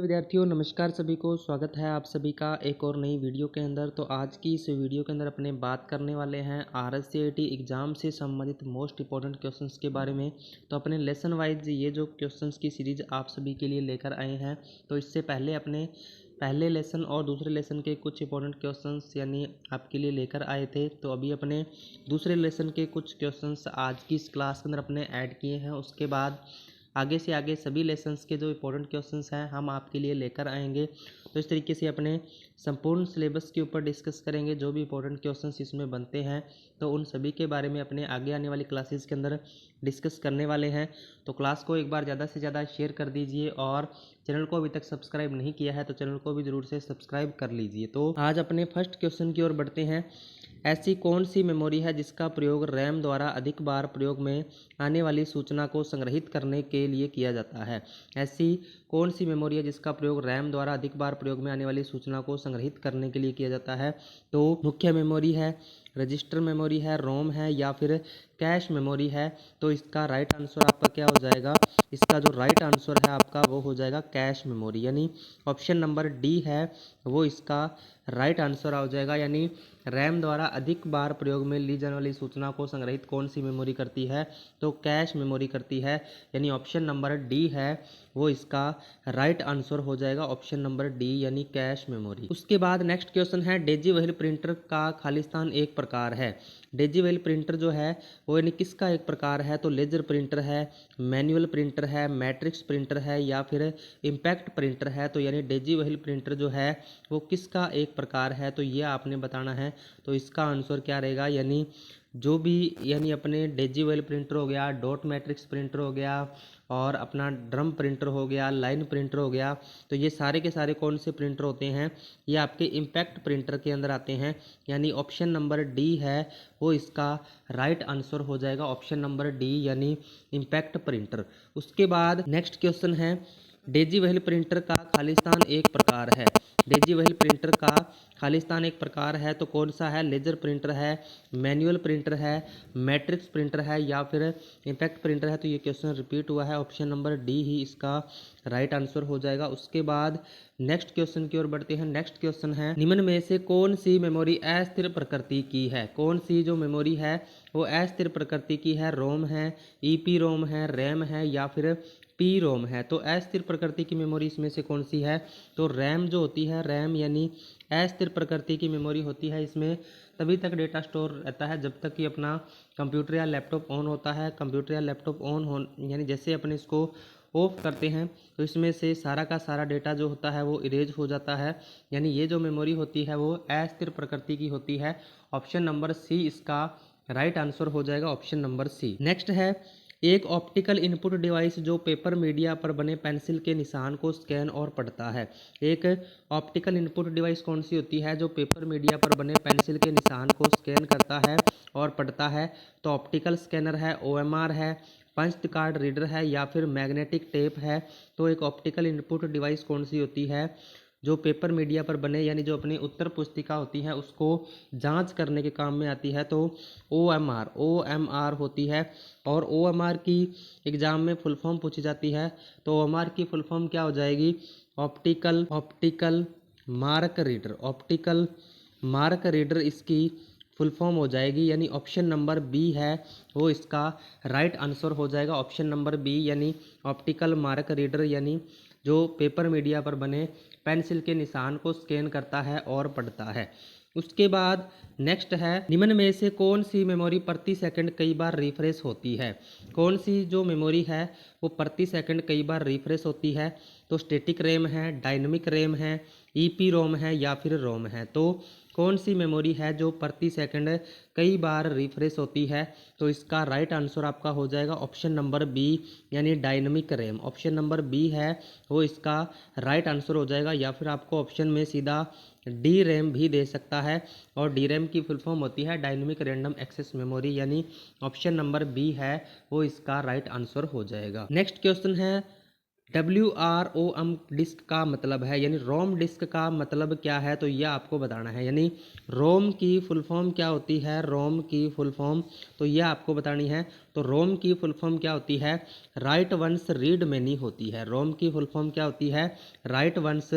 विद्यार्थियों नमस्कार सभी को स्वागत है आप सभी का एक और नई वीडियो के अंदर। तो आज की इस वीडियो के अंदर अपने बात करने वाले हैं RSCIT एग्ज़ाम से संबंधित मोस्ट इंपॉर्टेंट क्वेश्चंस के बारे में। तो अपने लेसन वाइज ये जो क्वेश्चंस की सीरीज आप सभी के लिए लेकर आए हैं, तो इससे पहले अपने पहले लेसन और दूसरे लेसन के कुछ इंपॉर्टेंट क्वेश्चंस यानी आपके लिए लेकर आए थे। तो अभी अपने दूसरे लेसन के कुछ क्वेश्चंस आज की इस क्लास के अंदर अपने ऐड किए हैं। उसके बाद आगे से आगे सभी लेसन्स के जो इंपॉर्टेंट क्वेश्चंस हैं हम आपके लिए लेकर आएंगे। तो इस तरीके से अपने संपूर्ण सिलेबस के ऊपर डिस्कस करेंगे, जो भी इंपॉर्टेंट क्वेश्चंस इसमें बनते हैं तो उन सभी के बारे में अपने आगे आने वाली क्लासेस के अंदर डिस्कस करने वाले हैं। तो क्लास को एक बार ज़्यादा से ज़्यादा शेयर कर दीजिए और चैनल को अभी तक सब्सक्राइब नहीं किया है तो चैनल को भी ज़रूर से सब्सक्राइब कर लीजिए। तो आज अपने फर्स्ट क्वेश्चन की ओर बढ़ते हैं। ऐसी कौन सी मेमोरी है जिसका प्रयोग रैम द्वारा अधिक बार प्रयोग में आने वाली सूचना को संग्रहित करने के लिए किया जाता है? ऐसी कौन सी मेमोरी है जिसका प्रयोग रैम द्वारा अधिक बार प्रयोग में आने वाली सूचना को संग्रहित करने के लिए किया जाता है? तो मुख्य मेमोरी है, रजिस्टर मेमोरी है, रोम है या फिर कैश मेमोरी है। तो इसका राइट आंसर आपका क्या हो जाएगा? इसका जो राइट आंसर है आपका वो हो जाएगा कैश मेमोरी, यानी ऑप्शन नंबर डी है वो इसका राइट आंसर हो जाएगा। यानी रैम द्वारा अधिक बार प्रयोग में ली जाने वाली सूचना को संग्रहित कौन सी मेमोरी करती है? तो कैश मेमोरी करती है, यानी ऑप्शन नंबर डी है वो इसका राइट आंसर हो जाएगा, ऑप्शन नंबर डी यानी कैश मेमोरी। उसके बाद नेक्स्ट क्वेश्चन है, डेजी व्हील प्रिंटर का खालिस्तान एक प्रकार है। डेजी व्हील प्रिंटर जो है वो यानी किसका एक प्रकार है? तो लेजर प्रिंटर है, मैनुअल प्रिंटर है, मैट्रिक्स प्रिंटर है या फिर इम्पैक्ट प्रिंटर है। तो यानी डेजी व्हील प्रिंटर जो है वो किसका एक प्रकार है? तो ये आपने बताना है। तो इसका आंसर क्या रहेगा? यानी जो भी यानी अपने डेजी व्हील प्रिंटर हो गया, डॉट मैट्रिक्स प्रिंटर हो गया और अपना ड्रम प्रिंटर हो गया, लाइन प्रिंटर हो गया, तो ये सारे के सारे कौन से प्रिंटर होते हैं? ये आपके इम्पैक्ट प्रिंटर के अंदर आते हैं, यानी ऑप्शन नंबर डी है वो इसका राइट आंसर हो जाएगा, ऑप्शन नंबर डी यानी इम्पैक्ट प्रिंटर। उसके बाद नेक्स्ट क्वेश्चन है, डेजी व्हील प्रिंटर का खालिस्तान एक प्रकार है। डेजी व्हील प्रिंटर का खालिस्तान एक प्रकार है तो कौन सा है? लेजर प्रिंटर है, मैनुअल प्रिंटर है, मैट्रिक्स प्रिंटर है या फिर इम्पैक्ट प्रिंटर है। तो ये क्वेश्चन रिपीट हुआ है, ऑप्शन नंबर डी ही इसका राइट आंसर हो जाएगा। उसके बाद नेक्स्ट क्वेश्चन की ओर बढ़ते हैं। नेक्स्ट क्वेश्चन है, निम्न में से कौन सी मेमोरी अस्थिर प्रकृति की है? कौन सी जो मेमोरी है वो अस्थिर प्रकृति की है? रोम है, ईपी रोम है, रैम है या फिर पी रोम है। तो अस्थिर प्रकृति की मेमोरी इसमें से कौन सी है? तो रैम जो होती है, रैम यानी अस्थिर प्रकृति की मेमोरी होती है। इसमें तभी तक डेटा स्टोर रहता है जब तक कि अपना कंप्यूटर या लैपटॉप ऑन होता है। कंप्यूटर या लैपटॉप ऑन हो यानी जैसे अपने इसको ऑफ करते हैं तो इसमें से सारा का सारा डेटा जो होता है वो इरेज हो जाता है, यानी ये जो मेमोरी होती है वो अस्थिर प्रकृति की होती है। ऑप्शन नंबर सी इसका राइट आंसर हो जाएगा, ऑप्शन नंबर सी। नेक्स्ट है, एक ऑप्टिकल इनपुट डिवाइस जो पेपर मीडिया पर बने पेंसिल के निशान को स्कैन और पढ़ता है। एक ऑप्टिकल इनपुट डिवाइस कौन सी होती है जो पेपर मीडिया पर बने पेंसिल के निशान को स्कैन करता है और पढ़ता है? तो ऑप्टिकल स्कैनर है, OMR है, पंच कार्ड रीडर है या फिर मैग्नेटिक टेप है। तो एक ऑप्टिकल इनपुट डिवाइस कौन सी होती है जो पेपर मीडिया पर बने यानी जो अपनी उत्तर पुस्तिका होती है उसको जांच करने के काम में आती है? तो OMR होती है। और OMR की एग्जाम में फुल फॉर्म पूछी जाती है, तो OMR की फुल फॉर्म क्या हो जाएगी? Optical mark reader, optical mark reader इसकी फुल फॉर्म हो जाएगी, यानी ऑप्शन नंबर बी है वो इसका राइट आंसर हो जाएगा, ऑप्शन नंबर बी यानी ऑप्टिकल मार्क रीडर, यानी जो पेपर मीडिया पर बने पेंसिल के निशान को स्कैन करता है और पढ़ता है। उसके बाद नेक्स्ट है, निम्न में से कौन सी मेमोरी प्रति सेकंड कई बार रिफ्रेश होती है? कौन सी जो मेमोरी है वो प्रति सेकंड कई बार रिफ्रेश होती है? तो स्टैटिक रैम है, डायनेमिक रैम है, ईपी रोम है या फिर रोम है। तो कौन सी मेमोरी है जो प्रति सेकंड कई बार रिफ्रेश होती है? तो इसका राइट आंसर आपका हो जाएगा ऑप्शन नंबर बी यानी dynamic RAM, option number B है वो इसका राइट आंसर हो जाएगा। या फिर आपको ऑप्शन में सीधा डी रैम भी दे सकता है, और डी रैम की फुल फॉर्म होती है डायनेमिक रैंडम एक्सेस मेमोरी, यानी ऑप्शन नंबर बी है वो इसका राइट आंसर हो जाएगा। नेक्स्ट क्वेश्चन है, WROM डिस्क का मतलब है, यानी रोम डिस्क का मतलब क्या है, तो ये आपको बताना है। यानी रोम की फुल फॉर्म क्या होती है, रोम की फुल फॉर्म तो ये आपको बतानी है। तो रोम की फुल फॉर्म क्या होती है, राइट वंस रीड मैनी होती है। रोम की फुल फॉर्म क्या होती है, राइट वंस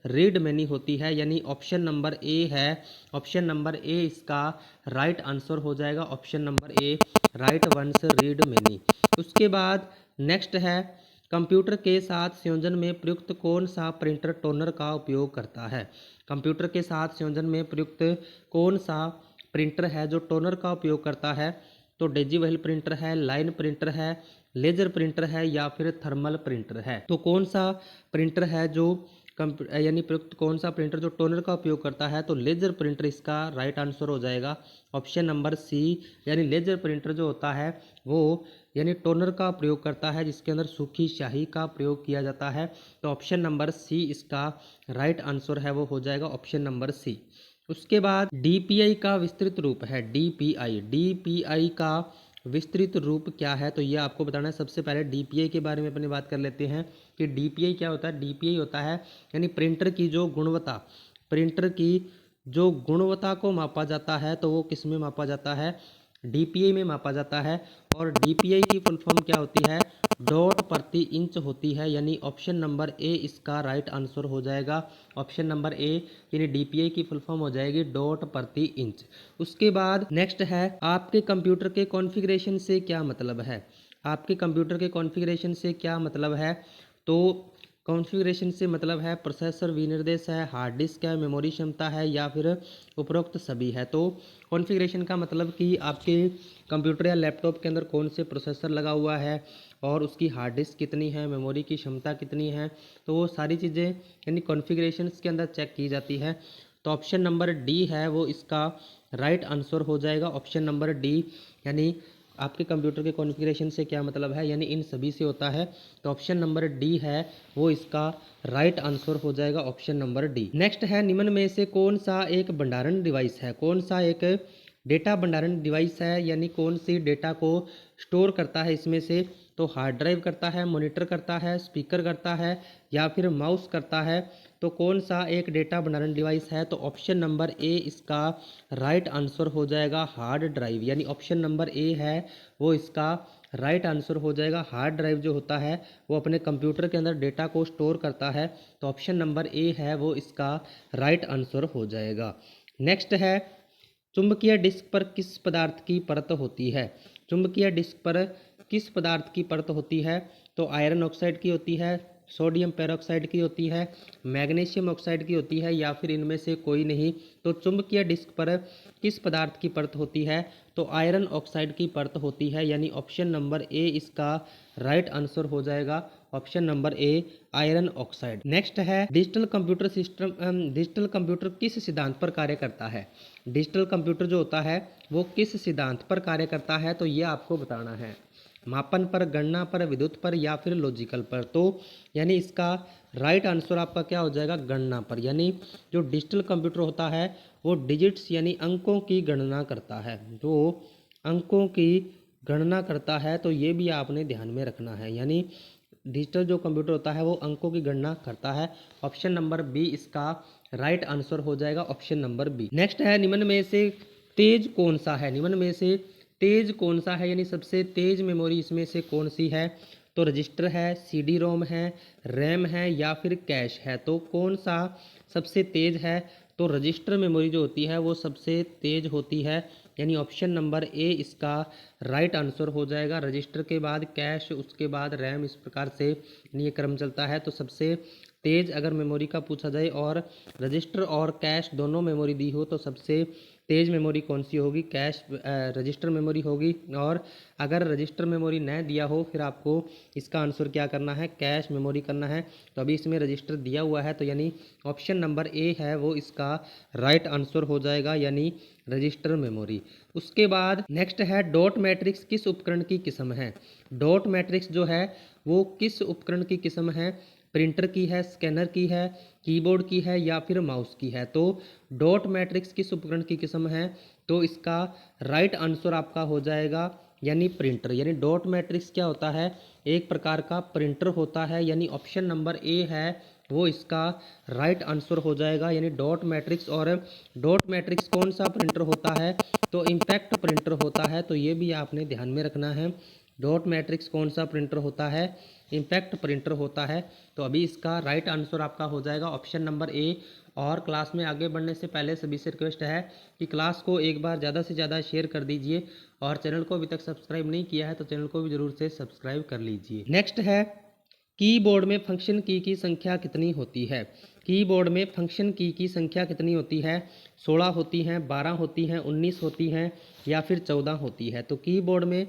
रीड मैनी होती है। यानी ऑप्शन नंबर ए है, ऑप्शन नंबर ए इसका राइट आंसर हो जाएगा। Option number A write once read many. उसके बाद नेक्स्ट है, कंप्यूटर के साथ संयोजन में प्रयुक्त कौन सा प्रिंटर टोनर का उपयोग करता है। कंप्यूटर के साथ संयोजन में प्रयुक्त कौन सा प्रिंटर है जो टोनर का उपयोग करता है। तो डेजिवल प्रिंटर है, लाइन प्रिंटर है, लेजर प्रिंटर है या फिर थर्मल प्रिंटर है। तो कौन सा प्रिंटर है जो यानी प्रयुक्त कौन सा प्रिंटर जो टोनर का उपयोग करता है, तो लेजर प्रिंटर इसका राइट आंसर हो जाएगा। ऑप्शन नंबर सी, यानी लेजर प्रिंटर जो होता है वो यानी टोनर का प्रयोग करता है जिसके अंदर सूखी स्याही का प्रयोग किया जाता है। तो ऑप्शन नंबर सी इसका राइट आंसर है, वो हो जाएगा ऑप्शन नंबर सी। उसके बाद DPI का विस्तृत रूप है, DPI का विस्तृत रूप क्या है, तो ये आपको बताना है। सबसे पहले DPI के बारे में अपनी बात कर लेते हैं कि DPI क्या होता है। DPI होता है यानी प्रिंटर की जो गुणवत्ता, प्रिंटर की जो गुणवत्ता को मापा जाता है, तो वो किस में मापा जाता है, DPI में मापा जाता है। और DPI की फुल फॉर्म क्या होती है, डॉट प्रति इंच होती है। यानी ऑप्शन नंबर ए इसका राइट आंसर हो जाएगा। ऑप्शन नंबर ए यानी DPI की फुल फॉर्म हो जाएगी डॉट प्रति इंच। उसके बाद नेक्स्ट है, आपके कंप्यूटर के कॉन्फ़िगरेशन से क्या मतलब है। आपके कंप्यूटर के कॉन्फ़िगरेशन से क्या मतलब है, तो कॉन्फ़िगरेशन से मतलब है प्रोसेसर विनिर्देश है, हार्ड डिस्क है, मेमोरी क्षमता है या फिर उपरोक्त सभी है। तो कॉन्फ़िगरेशन का मतलब कि आपके कंप्यूटर या लैपटॉप के अंदर कौन से प्रोसेसर लगा हुआ है और उसकी हार्ड डिस्क कितनी है, मेमोरी की क्षमता कितनी है, तो वो सारी चीज़ें यानी कॉन्फ़िगरेशन के अंदर चेक की जाती है। तो ऑप्शन नंबर डी है वो इसका राइट आंसर हो जाएगा। ऑप्शन नंबर डी यानी आपके कंप्यूटर के कॉन्फ़िगरेशन से क्या मतलब है, यानी इन सभी से होता है। तो ऑप्शन नंबर डी है वो इसका राइट आंसर हो जाएगा, ऑप्शन नंबर डी। नेक्स्ट है, निम्न में से कौन सा एक भंडारण डिवाइस है, कौन सा एक डेटा भंडारण डिवाइस है, यानी कौन सी डेटा को स्टोर करता है इसमें से। तो हार्ड ड्राइव करता है, मॉनिटर करता है, स्पीकर करता है या फिर माउस करता है। तो कौन सा एक डेटा भंडारण डिवाइस है, तो ऑप्शन नंबर ए इसका राइट आंसर हो जाएगा, हार्ड ड्राइव। यानी ऑप्शन नंबर ए है वो इसका राइट आंसर हो जाएगा। हार्ड ड्राइव जो होता है वो अपने कंप्यूटर के अंदर डेटा को स्टोर करता है। तो ऑप्शन नंबर ए है वो इसका राइट आंसर हो जाएगा। नेक्स्ट है, चुंबकीय डिस्क पर किस पदार्थ की परत होती है। चुंबकीय डिस्क पर किस पदार्थ की परत होती है, तो आयरन ऑक्साइड की होती है, सोडियम पेरोक्साइड की होती है, मैग्नीशियम ऑक्साइड की होती है या फिर इनमें से कोई नहीं। तो चुंबकीय डिस्क पर किस पदार्थ की परत होती है, तो आयरन ऑक्साइड की परत होती है। यानी ऑप्शन नंबर ए इसका राइट आंसर हो जाएगा, option number A iron oxide. Next है, digital computer system, digital computer किस सिद्धांत पर कार्य करता है। डिजिटल कंप्यूटर जो होता है वो किस सिद्धांत पर कार्य करता है, तो ये आपको बताना है। मापन पर, गणना पर, विद्युत पर या फिर लॉजिकल पर। तो यानी इसका राइट आंसर आपका क्या हो जाएगा, गणना पर। यानी जो डिजिटल कंप्यूटर होता है वो डिजिट्स यानी अंकों की गणना करता है, जो अंकों की गणना करता है। तो ये भी आपने ध्यान में रखना है। यानी डिजिटल जो कंप्यूटर होता है वो अंकों की गणना करता है। ऑप्शन नंबर बी इसका राइट आंसर हो जाएगा, ऑप्शन नंबर बी। नेक्स्ट है, निम्न में से तेज कौन सा है, निम्न में से तेज कौन सा है, यानी सबसे तेज मेमोरी इसमें से कौन सी है। तो रजिस्टर है, CD रोम है, रैम है या फिर कैश है। तो कौन सा सबसे तेज है, तो रजिस्टर मेमोरी जो होती है वो सबसे तेज होती है। यानी ऑप्शन नंबर ए इसका राइट आंसर हो जाएगा। रजिस्टर के बाद कैश, उसके बाद रैम, इस प्रकार से ये क्रम चलता है। तो सबसे तेज अगर मेमोरी का पूछा जाए और रजिस्टर और कैश दोनों मेमोरी दी हो तो सबसे तेज मेमोरी कौन सी होगी, कैश रजिस्टर मेमोरी होगी। और अगर रजिस्टर मेमोरी न दिया हो फिर आपको इसका आंसर क्या करना है, कैश मेमोरी करना है। तो अभी इसमें रजिस्टर दिया हुआ है तो यानी ऑप्शन नंबर ए है वो इसका राइट आंसर हो जाएगा, यानी रजिस्टर मेमोरी। उसके बाद नेक्स्ट है, डॉट मैट्रिक्स किस उपकरण की किस्म है। डॉट मैट्रिक्स जो है वो किस उपकरण की किस्म है, प्रिंटर की है, स्कैनर की है, कीबोर्ड की है या फिर माउस की है। तो डॉट मैट्रिक्स किस उपकरण की किस्म है, तो इसका राइट आंसर आपका हो जाएगा यानी प्रिंटर। यानी डॉट मैट्रिक्स क्या होता है, एक प्रकार का प्रिंटर होता है। यानी ऑप्शन नंबर ए है वो इसका राइट आंसर हो जाएगा। यानी डॉट मैट्रिक्स, और डॉट मैट्रिक्स कौन सा प्रिंटर होता है, तो इम्पैक्ट प्रिंटर होता है। तो ये भी आपने ध्यान में रखना है, डॉट मैट्रिक्स कौन सा प्रिंटर होता है, इम्पैक्ट प्रिंटर होता है। तो अभी इसका राइट आंसर आपका हो जाएगा ऑप्शन नंबर ए। और क्लास में आगे बढ़ने से पहले सभी से रिक्वेस्ट है कि क्लास को एक बार ज़्यादा से ज़्यादा शेयर कर दीजिए, और चैनल को अभी तक सब्सक्राइब नहीं किया है तो चैनल को भी ज़रूर से सब्सक्राइब कर लीजिए। नेक्स्ट है, कीबोर्ड में फंक्शन की संख्या कितनी होती है। कीबोर्ड में फंक्शन की संख्या कितनी होती है, 16 होती हैं, 12 होती हैं, 19 होती हैं, या फिर 14 होती है। तो कीबोर्ड में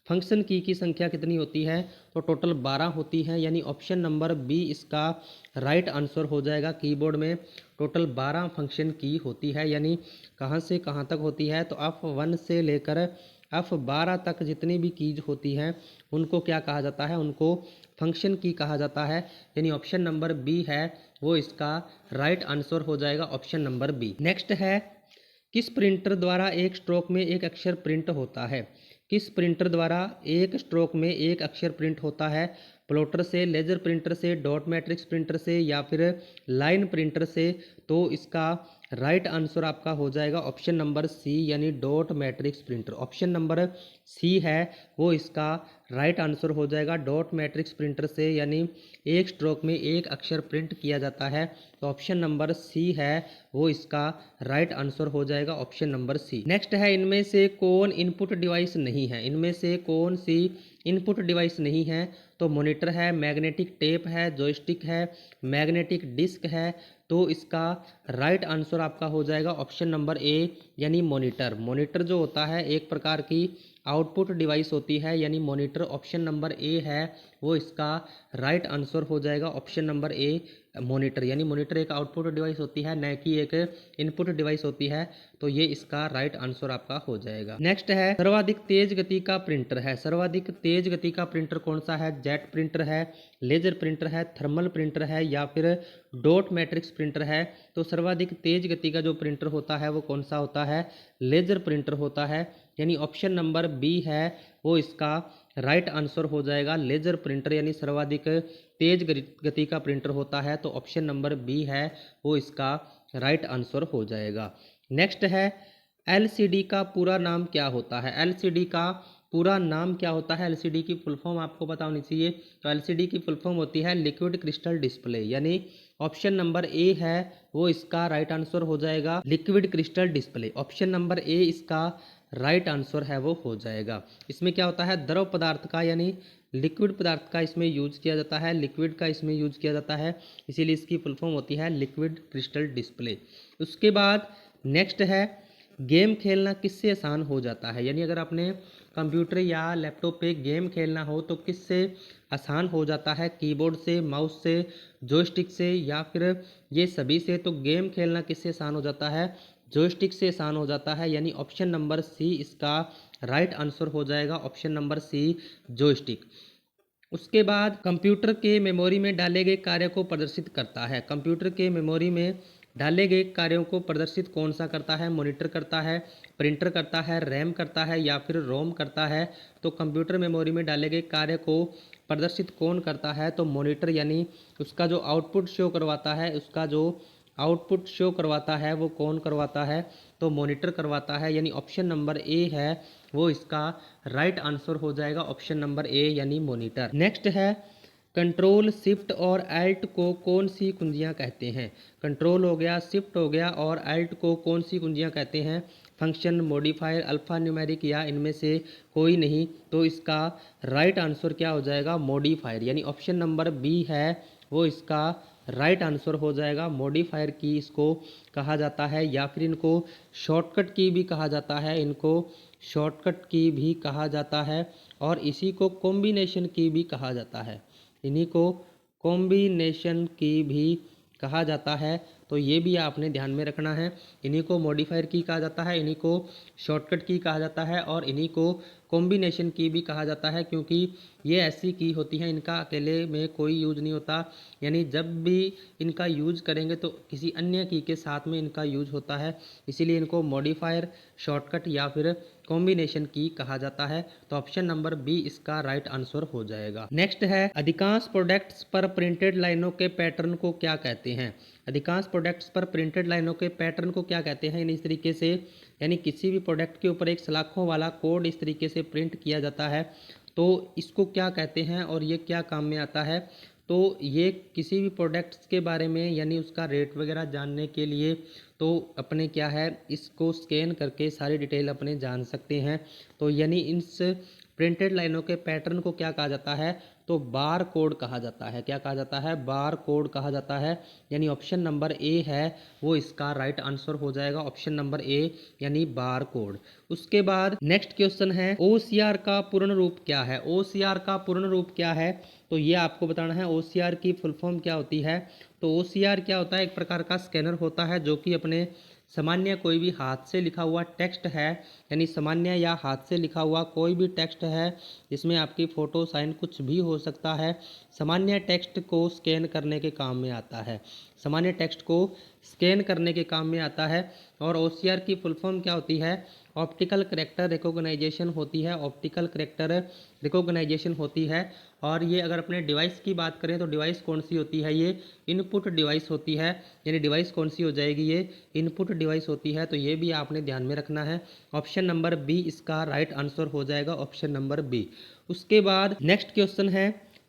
फंक्शन की संख्या कितनी होती है, तो टोटल 12 होती हैं। यानी ऑप्शन नंबर बी इसका राइट आंसर हो जाएगा। कीबोर्ड में टोटल 12 फंक्शन की होती है। यानी कहाँ से कहाँ तक होती है, तो F1 से लेकर F12 तक जितनी भी कीज होती हैं उनको क्या कहा जाता है, उनको फंक्शन की कहा जाता है। यानी ऑप्शन नंबर बी है वो इसका राइट आंसर हो जाएगा, ऑप्शन नंबर बी। नेक्स्ट है, किस प्रिंटर द्वारा एक स्ट्रोक में एक अक्षर प्रिंट होता है। किस प्रिंटर द्वारा एक स्ट्रोक में एक अक्षर प्रिंट होता है, प्लॉटर से, लेजर प्रिंटर से, डॉट मैट्रिक्स प्रिंटर से, या फिर लाइन प्रिंटर से। तो इसका राइट आंसर आपका हो जाएगा ऑप्शन नंबर सी, यानी dot matrix printer. Option number C है वो इसका राइट आंसर हो जाएगा, डॉट मैट्रिक्स प्रिंटर से। यानी एक स्ट्रोक में एक अक्षर प्रिंट किया जाता है। तो ऑप्शन नंबर सी है वो इसका राइट आंसर हो जाएगा, ऑप्शन नंबर सी। नेक्स्ट है, इनमें से कौन इनपुट डिवाइस नहीं है। इनमें से कौन सी इनपुट डिवाइस नहीं है, तो मॉनिटर है, मैग्नेटिक टेप है, जॉयस्टिक है, मैग्नेटिक डिस्क है। तो इसका राइट आंसर आपका हो जाएगा ऑप्शन नंबर ए, यानी मॉनिटर। मॉनिटर जो होता है एक प्रकार की आउटपुट डिवाइस होती है, यानी मॉनिटर। ऑप्शन नंबर ए है वो इसका राइट आंसर हो जाएगा, ऑप्शन नंबर ए, मॉनिटर। यानी मॉनिटर एक आउटपुट डिवाइस होती है, न कि एक इनपुट डिवाइस होती है। तो ये इसका राइट आंसर आपका हो जाएगा। नेक्स्ट है, सर्वाधिक तेज गति का प्रिंटर है। सर्वाधिक तेज गति का प्रिंटर कौन सा है, जेट प्रिंटर है, लेजर प्रिंटर है, थर्मल प्रिंटर है, या फिर डॉट मैट्रिक्स प्रिंटर है। तो सर्वाधिक तेज गति का जो प्रिंटर होता है वो कौन सा होता है, लेजर प्रिंटर होता है। यानी ऑप्शन नंबर बी है वो इसका राइट आंसर हो जाएगा, लेजर प्रिंटर। यानी सर्वाधिक तेज गति का प्रिंटर होता है। तो ऑप्शन नंबर बी है वो इसका राइट आंसर हो जाएगा। नेक्स्ट है, एलसीडी का पूरा नाम क्या होता है। एलसीडी का पूरा नाम क्या होता है, एलसीडी की फुल फॉर्म आपको पता होनी चाहिए। तो एलसीडी की फुल फॉर्म होती है लिक्विड क्रिस्टल डिस्प्ले। यानी ऑप्शन नंबर ए है वो इसका राइट आंसर हो जाएगा, liquid crystal display. Option number ए इसका राइट आंसर है वो हो जाएगा। इसमें क्या होता है, द्रव पदार्थ का यानी लिक्विड पदार्थ का इसमें यूज किया जाता है, लिक्विड का इसमें यूज किया जाता है, इसीलिए इसकी फुल फॉर्म होती है लिक्विड क्रिस्टल डिस्प्ले। उसके बाद नेक्स्ट है, गेम खेलना किससे आसान हो जाता है। यानी अगर आपने कंप्यूटर या लैपटॉप पे गेम खेलना हो तो किससे आसान हो जाता है, कीबोर्ड से, माउस से, जॉयस्टिक से, या फिर ये सभी से। तो गेम खेलना किससे आसान हो जाता है, जॉयस्टिक से आसान हो जाता है। यानी ऑप्शन नंबर सी इसका राइट आंसर हो जाएगा, ऑप्शन नंबर सी, जॉयस्टिक। उसके बाद कंप्यूटर के मेमोरी में डाले गए कार्य को प्रदर्शित करता है। कंप्यूटर के मेमोरी में डाले गए कार्यों को प्रदर्शित कौन सा करता है, मॉनिटर करता है, प्रिंटर करता है, रैम करता है, या फिर रोम करता है। तो कंप्यूटर मेमोरी में डाले गए कार्य को प्रदर्शित कौन करता है, तो मॉनिटर। यानी उसका जो आउटपुट शो करवाता है, उसका जो आउटपुट शो करवाता है वो कौन करवाता है, तो मॉनिटर करवाता है। यानी ऑप्शन नंबर ए है वो इसका राइट आंसर हो जाएगा, ऑप्शन नंबर ए, यानी मॉनिटर। नेक्स्ट है, कंट्रोल, शिफ्ट और एल्ट को कौन सी कुंजियां कहते हैं। कंट्रोल हो गया, शिफ्ट हो गया, और एल्ट को कौन सी कुंजियां कहते हैं, फंक्शन, मॉडिफायर, अल्फा न्यूमेरिक, या इनमें से कोई नहीं। तो इसका राइट आंसर क्या हो जाएगा, मॉडिफायर। यानी ऑप्शन नंबर बी है वो इसका राइट आंसर हो जाएगा, मॉडिफायर की इसको कहा जाता है, या फिर इनको शॉर्टकट की भी कहा जाता है, इनको शॉर्टकट की भी कहा जाता है, और इसी को कॉम्बिनेशन की भी कहा जाता है। इन्हीं को कॉम्बिनेशन की भी कहा जाता है। तो ये भी आपने ध्यान में रखना है। इन्हीं को मॉडिफायर की कहा जाता है, इन्हीं को शॉर्टकट की कहा जाता है, और इन्हीं को कॉम्बिनेशन की भी कहा जाता है, क्योंकि ये ऐसी की होती हैं इनका अकेले में कोई यूज नहीं होता। यानी जब भी इनका यूज करेंगे तो किसी अन्य की के साथ में इनका यूज होता है, इसीलिए इनको मॉडिफायर, शॉर्टकट, या फिर कॉम्बिनेशन की कहा जाता है। तो ऑप्शन नंबर बी इसका राइट आंसर हो जाएगा। नेक्स्ट है, अधिकांश प्रोडक्ट्स पर प्रिंटेड लाइनों के पैटर्न को क्या कहते हैं। अधिकांश प्रोडक्ट्स पर प्रिंटेड लाइनों के पैटर्न को क्या कहते हैं। इस तरीके से यानी किसी भी प्रोडक्ट के ऊपर एक सलाखों वाला कोड इस तरीके से प्रिंट किया जाता है तो इसको क्या कहते हैं और ये क्या काम में आता है। तो ये किसी भी प्रोडक्ट्स के बारे में यानी उसका रेट वगैरह जानने के लिए तो अपने क्या है इसको स्कैन करके सारी डिटेल अपने जान सकते हैं। तो यानी इस प्रिंटेड लाइनों के पैटर्न को क्या कहा जाता है, तो बार कोड कहा जाता है। क्या कहा जाता है, बार कोड कहा जाता है। यानी ऑप्शन नंबर ए है वो इसका राइट आंसर हो जाएगा, ऑप्शन नंबर ए यानी बार कोड। उसके बाद नेक्स्ट क्वेश्चन है, OCR का पूर्ण रूप क्या है। OCR का पूर्ण रूप क्या है, तो ये आपको बताना है। OCR की फुल फॉर्म क्या होती है। तो OCR क्या होता है, एक प्रकार का स्कैनर होता है जो कि अपने सामान्य कोई भी हाथ से लिखा हुआ टेक्स्ट है, यानी सामान्य या हाथ से लिखा हुआ कोई भी टेक्स्ट है जिसमें आपकी फ़ोटो साइन कुछ भी हो सकता है, सामान्य टेक्स्ट को स्कैन करने के काम में आता है। सामान्य टेक्स्ट को स्कैन करने के काम में आता है। और OCR की फुल फॉर्म क्या होती है, ऑप्टिकल करेक्टर रिकॉग्नाइजेशन होती है। ऑप्टिकल करेक्टर रिकॉग्नाइजेशन होती है। और ये अगर अपने डिवाइस की बात करें तो डिवाइस कौन सी होती है, ये इनपुट डिवाइस होती है। यानी डिवाइस कौन सी हो जाएगी, ये इनपुट डिवाइस होती है। तो ये भी आपने ध्यान में रखना है। ऑप्शन नंबर बी इसका राइट आंसर हो जाएगा, ऑप्शन नंबर बी। उसके बाद नेक्स्ट क्वेश्चन है,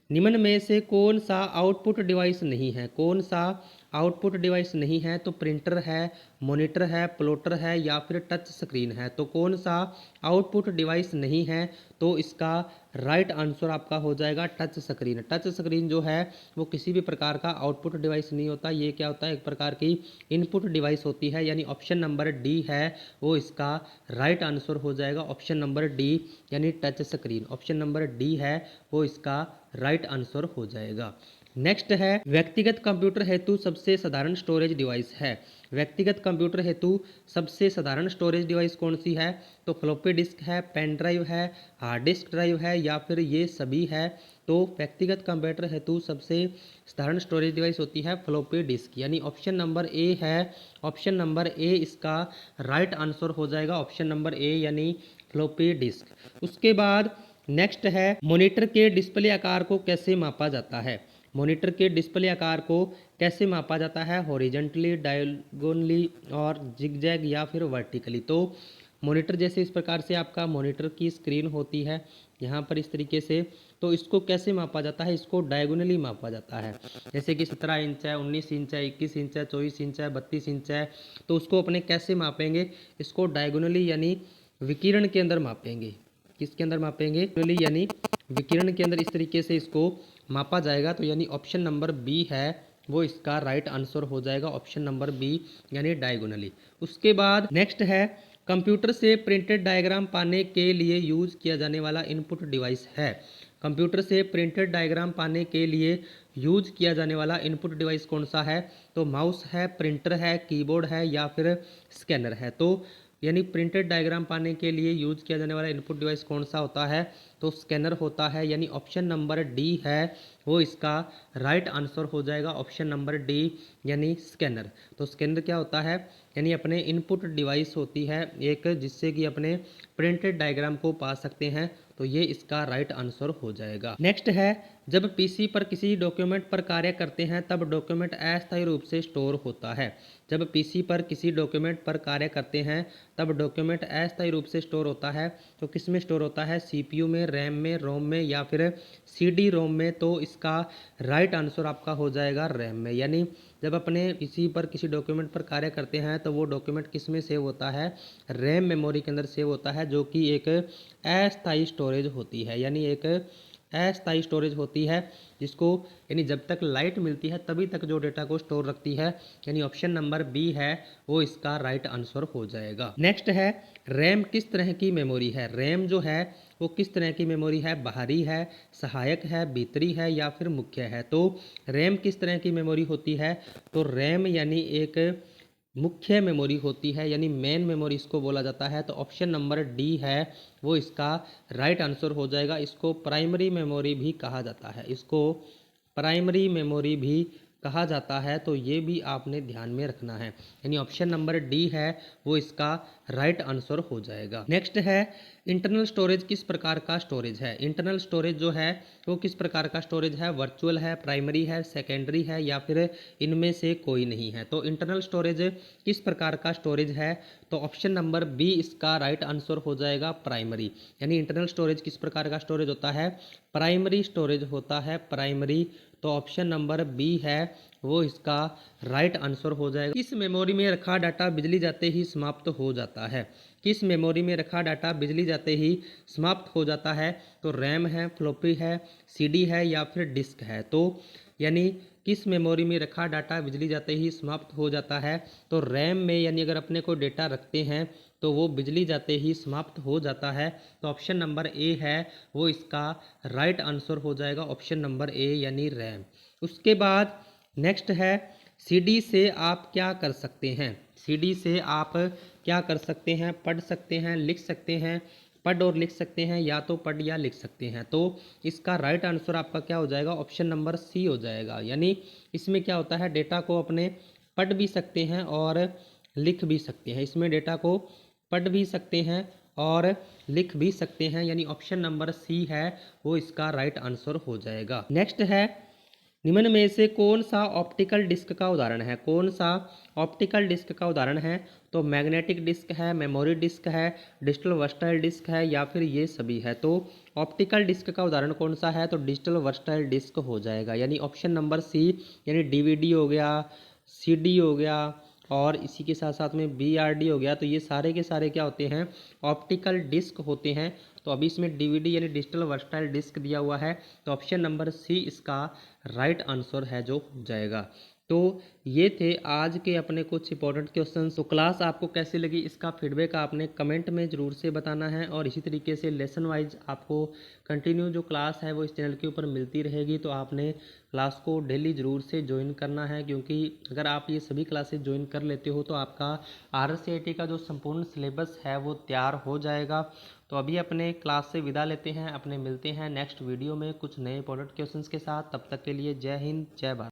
निम्न में से कौन सा आउटपुट डिवाइस नहीं है। कौन सा आउटपुट डिवाइस नहीं है, तो प्रिंटर है, मॉनिटर है, प्लॉटर है या फिर टच स्क्रीन है। तो कौन सा आउटपुट डिवाइस नहीं है, तो इसका राइट आंसर आपका हो जाएगा टच स्क्रीन। टच स्क्रीन जो है वो किसी भी प्रकार का आउटपुट डिवाइस नहीं होता, ये क्या होता है, एक प्रकार की इनपुट डिवाइस होती है। यानी ऑप्शन नंबर डी है वो इसका राइट आंसर हो जाएगा, ऑप्शन नंबर डी यानी touch screen. Option number D है वो इसका राइट आंसर हो जाएगा। नेक्स्ट है, व्यक्तिगत कंप्यूटर हेतु सबसे साधारण स्टोरेज डिवाइस है। व्यक्तिगत कंप्यूटर हेतु सबसे साधारण स्टोरेज डिवाइस कौन सी है, तो फ्लॉपी डिस्क है, पेन ड्राइव है, हार्ड डिस्क ड्राइव है या फिर ये सभी है। तो व्यक्तिगत कंप्यूटर हेतु सबसे साधारण स्टोरेज डिवाइस होती है फ्लॉपी डिस्क, यानी ऑप्शन नंबर ए है। ऑप्शन नंबर ए इसका राइट आंसर हो जाएगा, ऑप्शन नंबर ए यानी फ्लॉपी डिस्क। उसके बाद नेक्स्ट है, मॉनिटर के डिस्प्ले आकार को कैसे मापा जाता है। मॉनिटर के डिस्प्ले आकार को कैसे मापा जाता है, हॉरिजॉन्टली, डायगोनली और जिगजैग या फिर वर्टिकली। तो मॉनिटर जैसे इस प्रकार से आपका मॉनिटर की स्क्रीन होती है यहाँ पर इस तरीके से, तो इसको कैसे मापा जाता है, इसको डायगोनली मापा जाता है। जैसे कि 17 इंच है, 19 इंच है, 21 इंच है, 24 इंच है, 32 इंच है। तो उसको अपने कैसे मापेंगे, इसको डायगोनली यानी विकिरण के अंदर मापेंगे। किसके अंदर मापेंगे, यानी विकिरण के अंदर इस तरीके से इसको मापा जाएगा। तो यानी ऑप्शन नंबर बी है वो इसका राइट आंसर हो जाएगा, ऑप्शन नंबर बी यानी डायगोनली। उसके बाद नेक्स्ट है, कंप्यूटर से प्रिंटेड डायग्राम पाने के लिए यूज किया जाने वाला इनपुट डिवाइस है। कंप्यूटर से प्रिंटेड डायग्राम पाने के लिए यूज किया जाने वाला इनपुट डिवाइस कौन सा है, तो माउस है, प्रिंटर है, कीबोर्ड है या फिर स्कैनर है। तो यानी प्रिंटेड डायग्राम पाने के लिए यूज किया जाने वाला इनपुट डिवाइस कौन सा होता है, तो स्कैनर होता है। यानी ऑप्शन नंबर डी है वो इसका राइट आंसर हो जाएगा, ऑप्शन नंबर डी यानी स्कैनर। तो स्कैनर क्या होता है, यानी अपने इनपुट डिवाइस होती है एक, जिससे कि अपने प्रिंटेड डायग्राम को पा सकते हैं। तो ये इसका राइट आंसर हो जाएगा। नेक्स्ट है, जब पीसी पर किसी डॉक्यूमेंट पर कार्य करते हैं तब डॉक्यूमेंट अस्थायी रूप से स्टोर होता है। जब पीसी पर किसी डॉक्यूमेंट पर कार्य करते हैं तब डॉक्यूमेंट अस्थायी रूप से स्टोर होता है। तो किस में स्टोर होता है, सीपीयू में, रैम में, रोम में या फिर सीडी रोम में। तो इसका राइट आंसर आपका हो जाएगा रैम में। यानी जब अपने किसी डॉक्यूमेंट पर कार्य करते हैं तो वो डॉक्यूमेंट किस में सेव होता है, रैम मेमोरी के अंदर सेव होता है, जो कि एक अस्थायी स्टोरेज होती है। यानी एक अस्थायी स्टोरेज होती है जिसको यानी जब तक लाइट मिलती है तभी तक जो डेटा को स्टोर रखती है। यानी ऑप्शन नंबर बी है वो इसका राइट आंसर हो जाएगा। नेक्स्ट है, रैम किस तरह की मेमोरी है। रैम जो है वो किस तरह की मेमोरी है, बाहरी है, सहायक है, भीतरी है या फिर मुख्य है। तो रैम किस तरह की मेमोरी होती है, तो रैम यानी एक मुख्य मेमोरी होती है, यानी मेन मेमोरी इसको बोला जाता है। तो ऑप्शन नंबर डी है वो इसका राइट आंसर हो जाएगा। इसको प्राइमरी मेमोरी भी कहा जाता है, इसको प्राइमरी मेमोरी भी कहा जाता है, तो ये भी आपने ध्यान में रखना है। यानी ऑप्शन नंबर डी है वो इसका राइट आंसर हो जाएगा। नेक्स्ट है इंटरनल स्टोरेज किस प्रकार का स्टोरेज है। इंटरनल स्टोरेज जो है वो किस प्रकार का स्टोरेज है, वर्चुअल है, प्राइमरी है, सेकेंडरी है या फिर इनमें से कोई नहीं है। तो इंटरनल स्टोरेज किस प्रकार का स्टोरेज है, तो ऑप्शन नंबर बी इसका राइट आंसर हो जाएगा, प्राइमरी। यानी इंटरनल स्टोरेज किस प्रकार का स्टोरेज होता है, प्राइमरी स्टोरेज होता है, प्राइमरी। तो ऑप्शन नंबर बी है वो इसका राइट आंसर हो जाएगा। किस मेमोरी में रखा डाटा बिजली जाते ही समाप्त हो जाता है। किस मेमोरी में रखा डाटा बिजली जाते ही समाप्त हो जाता है, तो रैम है, फ्लॉपी है, सीडी है या फिर डिस्क है। तो यानी किस मेमोरी में रखा डाटा बिजली जाते ही समाप्त हो जाता है, तो रैम में। यानी अगर अपने को डेटा रखते हैं तो वो बिजली जाते ही समाप्त हो जाता है। तो ऑप्शन नंबर ए है वो इसका राइट आंसर हो जाएगा, ऑप्शन नंबर ए यानी रैम। उसके बाद नेक्स्ट है सीडी से आप क्या कर सकते हैं। सीडी से आप क्या कर सकते हैं, पढ़ सकते हैं, लिख सकते हैं, पढ़ और लिख सकते हैं, या तो पढ़ या लिख सकते हैं। तो इसका राइट आंसर आपका क्या हो जाएगा, ऑप्शन नंबर सी हो जाएगा। यानी इसमें क्या होता है, डेटा को अपने पढ़ भी सकते हैं और लिख भी सकते हैं। इसमें डेटा को पढ़ भी सकते हैं और लिख भी सकते हैं। यानी ऑप्शन नंबर सी है वो इसका राइट आंसर हो जाएगा। नेक्स्ट है निम्न में से कौन सा ऑप्टिकल डिस्क का उदाहरण है। कौन सा ऑप्टिकल डिस्क का उदाहरण है, तो मैग्नेटिक डिस्क है, मेमोरी डिस्क है, डिजिटल वर्सटाइल डिस्क है या फिर ये सभी है। तो ऑप्टिकल डिस्क का उदाहरण कौन सा है, तो डिजिटल वर्सटाइल डिस्क हो जाएगा। यानी ऑप्शन नंबर सी, यानी डीवीडी हो गया, सीडी हो गया और इसी के साथ साथ में बीआरडी हो गया। तो ये सारे के सारे क्या होते हैं, ऑप्टिकल डिस्क होते हैं। तो अभी इसमें डीवीडी यानी डिजिटल वर्सटाइल डिस्क दिया हुआ है, तो ऑप्शन नंबर सी इसका राइट आंसर है जो हो जाएगा। तो ये थे आज के अपने कुछ इंपॉर्टेंट क्वेश्चंस। तो क्लास आपको कैसी लगी इसका फीडबैक आपने कमेंट में ज़रूर से बताना है। और इसी तरीके से लेसन वाइज आपको कंटिन्यू जो क्लास है वो इस चैनल के ऊपर मिलती रहेगी। तो आपने क्लास को डेली ज़रूर से ज्वाइन करना है, क्योंकि अगर आप ये सभी क्लासेस ज्वाइन कर लेते हो तो आपका RSCIT का जो संपूर्ण सिलेबस है वो तैयार हो जाएगा। तो अभी अपने क्लास से विदा लेते हैं, अपने मिलते हैं नेक्स्ट वीडियो में कुछ नए इंपॉर्टेंट क्वेश्चंस के साथ। तब तक के लिए जय हिंद, जय भारत।